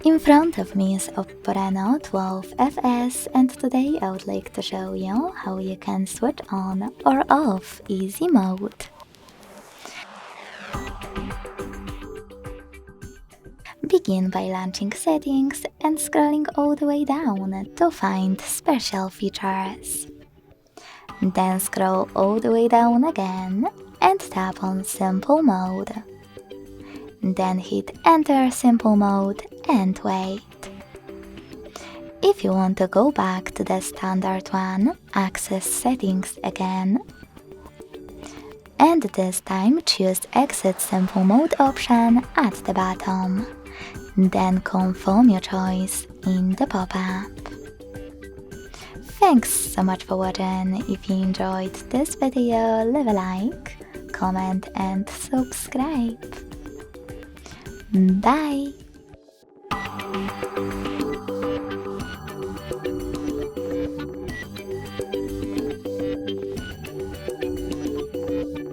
In front of me is OPPO RENO12 FS, and today I would like to show you how you can switch on or off easy mode. Begin by launching settings and scrolling all the way down to find special features. Then scroll all the way down again and tap on simple mode. Then hit enter simple mode and wait. If you want to go back to the standard one, access settings again. And this time choose exit simple mode option at the bottom. Then confirm your choice in the pop-up. Thanks so much for watching. If you enjoyed this video, leave a like, comment and subscribe. Bye!